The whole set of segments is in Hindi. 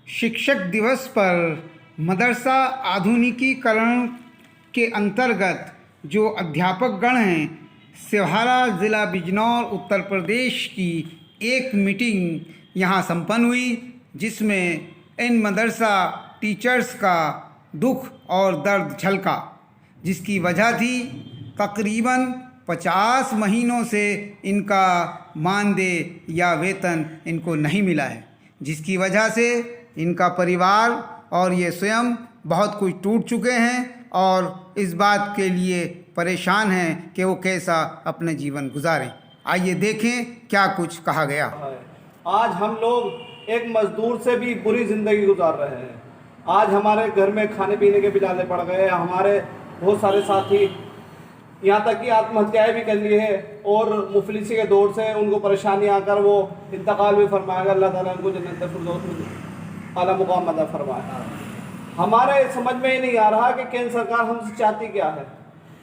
शिक्षक दिवस पर मदरसा आधुनिकीकरण के अंतर्गत जो अध्यापक गण हैं, सिवहारा ज़िला बिजनौर उत्तर प्रदेश की एक मीटिंग यहाँ संपन्न हुई, जिसमें इन मदरसा टीचर्स का दुख और दर्द झलका। जिसकी वजह थी तकरीबन 50 महीनों से इनका मानदेय या वेतन इनको नहीं मिला है, जिसकी वजह से इनका परिवार और ये स्वयं बहुत कुछ टूट चुके हैं और इस बात के लिए परेशान हैं कि वो कैसा अपने जीवन गुजारें। आइए देखें क्या कुछ कहा गया। आज हम लोग एक मजदूर से भी बुरी ज़िंदगी गुजार रहे हैं। आज हमारे घर में खाने पीने के बिलाले पड़ गए। हमारे बहुत सारे साथी यहाँ तक कि आत्महत्याएं भी कर ली है और मुफलिसी के दौर से उनको परेशानी आकर वो इंतकाल भी फरमाएगा। अल्लाह ताला उनको जन्नत फिरदौस आला मुकाम अता फरमाए। हमारे समझ में ही नहीं आ रहा कि केंद्र सरकार हमसे चाहती क्या है।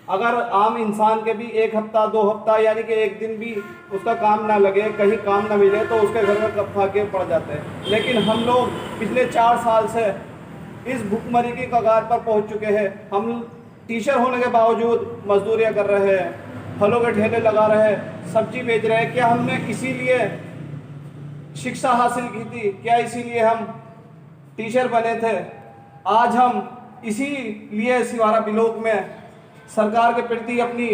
अगर आम इंसान के भी एक हफ्ता 2 हफ्ता यानी कि एक दिन भी उसका काम ना लगे, कहीं काम ना मिले, तो उसके घर में कब फाके पड़ जाते हैं। लेकिन हम लोग पिछले 4 साल से इस भुखमरी की कगार पर पहुंच चुके हैं। हम टीचर होने के बावजूद मजदूरियां कर रहे हैं, फलों के ठेले लगा रहे हैं, सब्जी बेच रहे हैं। क्या हमने इसीलिए शिक्षा हासिल की थी? क्या इसीलिए हम टीचर बने थे? आज हम इसीलिए सिवहारा ब्लॉक में सरकार के प्रति अपनी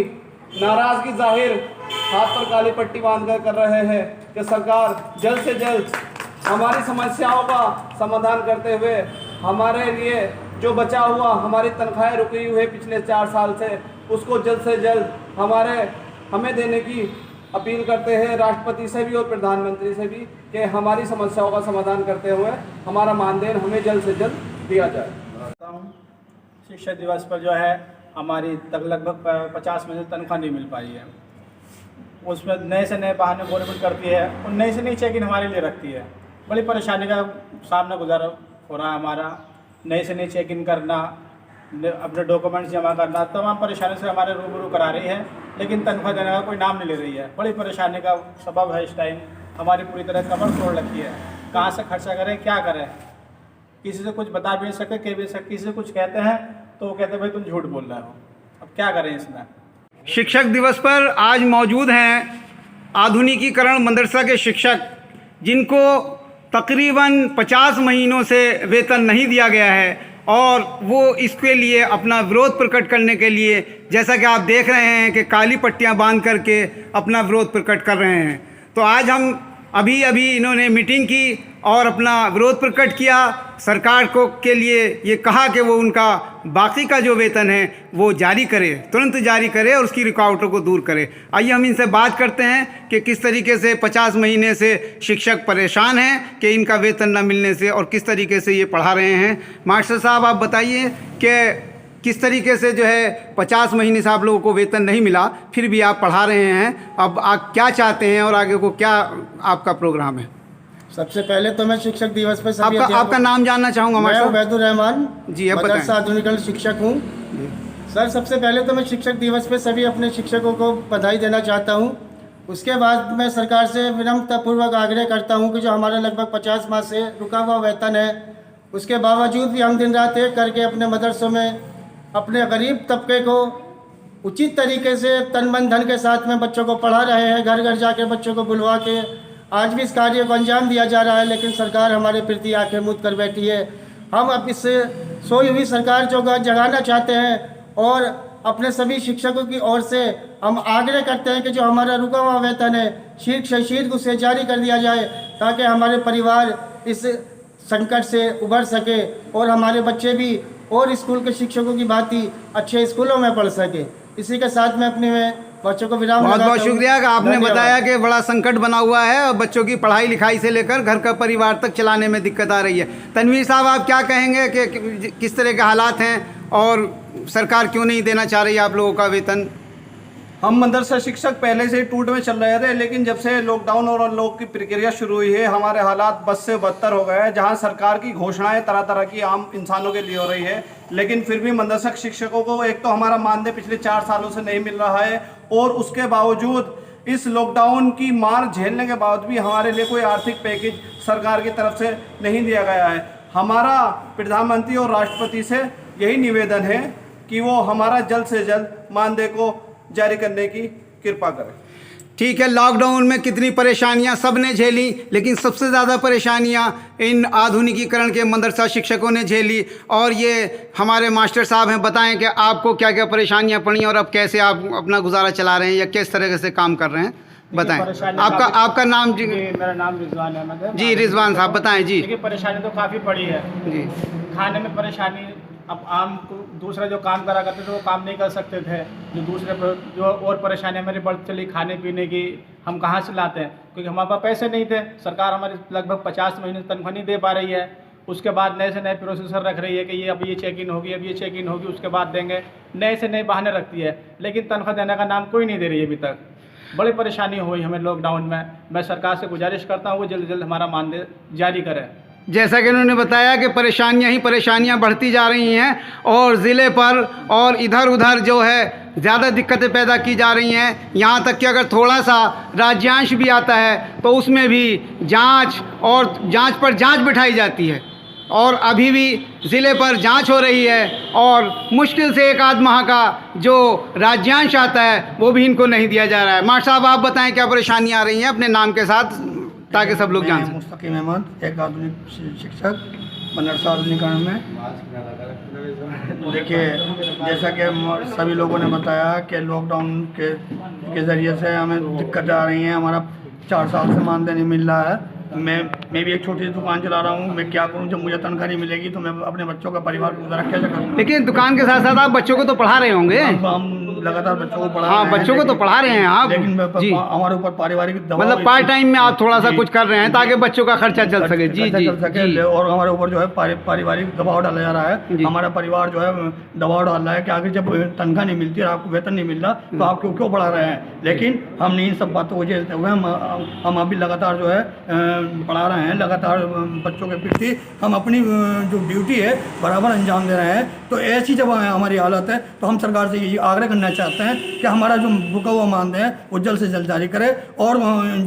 नाराज़गी जाहिर हाथ पर काली पट्टी बांधकर कर रहे हैं कि सरकार जल्द से जल्द हमारी समस्याओं का समाधान करते हुए हमारे लिए जो बचा हुआ हमारी तनख्वाहें रुकी हुई है पिछले 4 साल से, उसको जल्द से जल्द हमें देने की अपील करते हैं राष्ट्रपति से भी और प्रधानमंत्री से भी कि हमारी समस्याओं का समाधान करते हुए हमारा मानदेय हमें जल्द से जल्द दिया जाए। शिक्षक दिवस पर जो है हमारी तक लगभग 50 में से तनख्वाह नहीं मिल पाई है। उसमें नए से नए बहाने गवर्नमेंट करती है और नई से नई चेकिंग हमारे लिए रखती है। बड़ी परेशानी का सामना गुजार हो रहा है हमारा। नई से नई चेकिंग करना, अपने डॉक्यूमेंट्स जमा करना, तमाम परेशानी से हमारे रूबरू करा रही है, लेकिन तनख्वाह देने का कोई नाम नहीं ले रही है। बड़ी परेशानी का सबब है इस टाइम। हमारी पूरी तरह कमर तोड़ रखी है। कहाँ से खर्चा करें, क्या करें, किसी से कुछ बता भी नहीं सकते, कह भी सकते। किसी से कुछ कहते हैं तो वो कहते हैं भाई तुम झूठ बोल रहे हो। अब क्या करें इसमें। शिक्षक दिवस पर आज मौजूद हैं आधुनिकीकरण मदरसा के शिक्षक, जिनको तकरीबन 50 महीनों से वेतन नहीं दिया गया है और वो इसके लिए अपना विरोध प्रकट करने के लिए, जैसा कि आप देख रहे हैं कि काली पट्टियां बांध करके अपना विरोध प्रकट कर रहे हैं। तो आज हम अभी इन्होंने मीटिंग की और अपना विरोध प्रकट किया। सरकार को के लिए ये कहा कि वो उनका बाकी का जो वेतन है वो जारी करे, तुरंत जारी करे और उसकी रुकावटों को दूर करे। आइए हम इनसे बात करते हैं कि किस तरीके से 50 महीने से शिक्षक परेशान हैं कि इनका वेतन न मिलने से और किस तरीके से ये पढ़ा रहे हैं। मास्टर साहब, आप बताइए कि किस तरीके से जो है 50 महीने से आप लोगों को वेतन नहीं मिला, फिर भी आप पढ़ा रहे हैं। अब आप क्या चाहते हैं और आगे को क्या आपका प्रोग्राम है? सबसे पहले तो मैं शिक्षक दिवस पर सभी आपका नाम जानना चाहूँगा। मैं उबैदुर रहमान जी, अब मदरसा आधुनिकीकरण शिक्षक हूँ। सर, सबसे पहले तो मैं शिक्षक दिवस पे सभी अपने शिक्षकों को बधाई देना चाहता हूँ। उसके बाद मैं सरकार से विनम्रतापूर्वक आग्रह करता हूँ कि जो हमारा लगभग 50 माह से रुका हुआ वेतन है, उसके बावजूद भी हम दिन रात एक करके अपने मदरसों में अपने गरीब तबके को उचित तरीके से तन मन धन के साथ में बच्चों को पढ़ा रहे हैं। घर घर जाके बच्चों को बुलवा के आज भी इस कार्य को अंजाम दिया जा रहा है, लेकिन सरकार हमारे प्रति आंखें मूंद कर बैठी है। हम अब इस सोई हुई सरकार को जगाना चाहते हैं और अपने सभी शिक्षकों की ओर से हम आग्रह करते हैं कि जो हमारा रुका हुआ वेतन है शीघ्र उसे जारी कर दिया जाए, ताकि हमारे परिवार इस संकट से उभर सके और हमारे बच्चे भी और स्कूल के शिक्षकों की भांति अच्छे स्कूलों में पढ़ सके। इसी के साथ मैं अपने बच्चों को विराम बहुत बहुत शुक्रिया कि आपने बताया कि बड़ा संकट बना हुआ है और बच्चों की पढ़ाई लिखाई से लेकर घर का परिवार तक चलाने में दिक्कत आ रही है। तनवीर साहब, आप क्या कहेंगे कि किस तरह के हालात हैं और सरकार क्यों नहीं देना चाह रही है आप लोगों का वेतन? हम मदरसा शिक्षक पहले से ही टूट में चल रहे थे, लेकिन जब से लॉकडाउन और अनलॉक की प्रक्रिया शुरू हुई है, हमारे हालात बद से बदतर हो गए हैं। जहां सरकार की घोषणाएं तरह तरह की आम इंसानों के लिए हो रही है, लेकिन फिर भी मदरसा शिक्षकों को एक तो हमारा मानदेय पिछले 4 सालों से नहीं मिल रहा है और उसके बावजूद इस लॉकडाउन की मार झेलने के बाद भी हमारे लिए कोई आर्थिक पैकेज सरकार की तरफ से नहीं दिया गया है। हमारा प्रधानमंत्री और राष्ट्रपति से यही निवेदन है कि वो हमारा जल्द से जल्द मानदेय को जारी करने की कृपा करें। ठीक है, लॉकडाउन में कितनी परेशानियां सबने झेली, लेकिन सबसे ज़्यादा परेशानियां इन आधुनिकीकरण के मदरसा शिक्षकों ने झेली। और ये हमारे मास्टर साहब हैं, बताएं कि आपको क्या क्या परेशानियां पड़ी और अब कैसे आप अपना गुजारा चला रहे हैं या किस तरह से काम कर रहे हैं, बताएं। आपका नाम जी? मेरा नाम रिजवान अहमद है। जी रिजवान साहब बताएं जी। देखिए परेशानी तो काफ़ी पड़ी है जी। खाने में परेशानी, अब आम को दूसरा जो काम करा करते थे वो काम नहीं कर सकते थे, जो और परेशानियाँ मेरी बढ़ चली खाने पीने की, हम कहाँ से लाते हैं क्योंकि हमारे पास पैसे नहीं थे। सरकार हमारी लगभग 50 महीने तनख्वाह नहीं दे पा रही है। उसके बाद नए से नए प्रोसेसर रख रही है कि ये अब ये चेक इन होगी, अब ये चेक इन होगी, उसके बाद देंगे, नए से नए बहाने रखती है, लेकिन तनख्वाह देने का नाम कोई नहीं दे रही है अभी तक। बड़ी परेशानी हुई हमें लॉकडाउन में। मैं सरकार से गुजारिश करता हूँ वो जल्द से जल्द हमारा मानदेय जारी करें। जैसा कि उन्होंने बताया कि परेशानियां ही परेशानियां बढ़ती जा रही हैं और ज़िले पर और इधर उधर जो है ज़्यादा दिक्कतें पैदा की जा रही हैं। यहाँ तक कि अगर थोड़ा सा राज्यांश भी आता है तो उसमें भी जांच और जांच पर जांच बिठाई जाती है और अभी भी ज़िले पर जांच हो रही है और मुश्किल से एक आध माह का जो राज्यांश आता है वो भी इनको नहीं दिया जा रहा है। मास्टर साहब आप बताएं क्या परेशानियाँ आ रही हैं अपने नाम के साथ, ताकि सब लोग जान सकें। मुस्तकीम अहमद, एक आधुनिक शिक्षक मदरसा आधुनिकरण में। देखिए जैसा कि सभी लोगों ने बताया कि लॉकडाउन के ज़रिए से हमें दिक्कतें आ रही हैं। हमारा 4 साल से मानदेय नहीं मिल रहा है। मैं भी एक छोटी सी दुकान चला रहा हूँ। मैं क्या करूँ, जब मुझे तनख्वाह नहीं मिलेगी तो मैं अपने बच्चों का परिवार को गुजारा कैसे करूँ। लेकिन दुकान के साथ साथ आप बच्चों को तो पढ़ा रहे होंगे। हम लगातार बच्चों को पढ़ा हाँ, रहे हैं, बच्चों को तो पढ़ा रहे हैं आप। लेकिन जी, हमारे ऊपर पारिवारिक दबाव, मतलब पार्ट टाइम में आप थोड़ा सा जी, कुछ कर रहे हैं ताकि बच्चों का खर्चा चल सके। जी जी चल सके। जी। और हमारे ऊपर जो है पारिवारिक दबाव डाला जा रहा है। हमारा परिवार जो है दबाव डाल रहा है कि आगे जब तनख्वाह नहीं मिलती और आपको वेतन नहीं मिल रहा तो आप क्यों पढ़ा रहे हैं। लेकिन हमने इन सब बातों को झेलते हुए हम अभी लगातार जो है पढ़ा रहे हैं, लगातार बच्चों के प्रति हम अपनी जो ड्यूटी है बराबर अंजाम दे रहे हैं। तो ऐसी जब हमारी हालत है तो हम सरकार से यही आग्रह करना चाहते हैं कि हमारा जो रुका हुआ मानदेय है वो जल्द से जल्द जारी करे और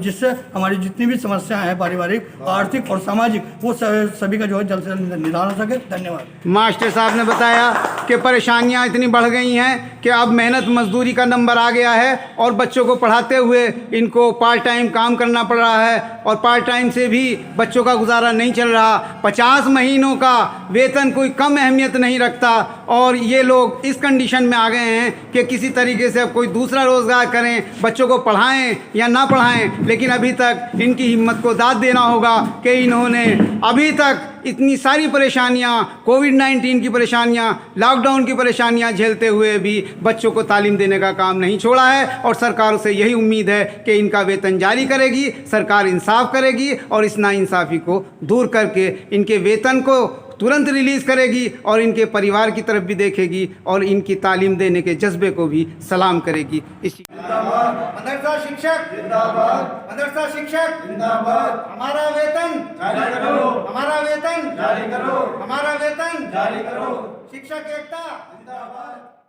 जिससे हमारी जितनी भी समस्याएं हैं पारिवारिक, आर्थिक और सामाजिक, वो सभी का जो है जल्द से जल्द निदान हो सके। धन्यवाद। मास्टर साहब ने बताया कि परेशानियां इतनी बढ़ गई हैं कि अब मेहनत मजदूरी का नंबर आ गया है और बच्चों को पढ़ाते हुए इनको पार्ट टाइम काम करना पड़ रहा है और पार्ट टाइम से भी बच्चों का गुजारा नहीं चल रहा। 50 महीनों का वेतन कोई कम अहमियत नहीं रखता और ये लोग इस कंडीशन में आ गए हैं कि किसी तरीके से अब कोई दूसरा रोज़गार करें, बच्चों को पढ़ाएं या ना पढ़ाएं। लेकिन अभी तक इनकी हिम्मत को दाद देना होगा कि इन्होंने अभी तक इतनी सारी परेशानियां, कोविड-19 की परेशानियां, लॉकडाउन की परेशानियां झेलते हुए भी बच्चों को तालीम देने का काम नहीं छोड़ा है और सरकार से यही उम्मीद है कि इनका वेतन जारी करेगी, सरकार इंसाफ करेगी और इस नाइंसाफ़ी को दूर करके इनके वेतन को तुरंत रिलीज़ करेगी और इनके परिवार की तरफ भी देखेगी और इनकी तालीम देने के जज्बे को भी सलाम करेगी। इसी मदरसा शिक्षक जिंदाबाद, मदरसा शिक्षक जिंदाबाद। हमारा वेतन जारी करो, हमारा वेतन जारी करो, हमारा वेतन जारी करो। शिक्षक एकता जिंदाबाद।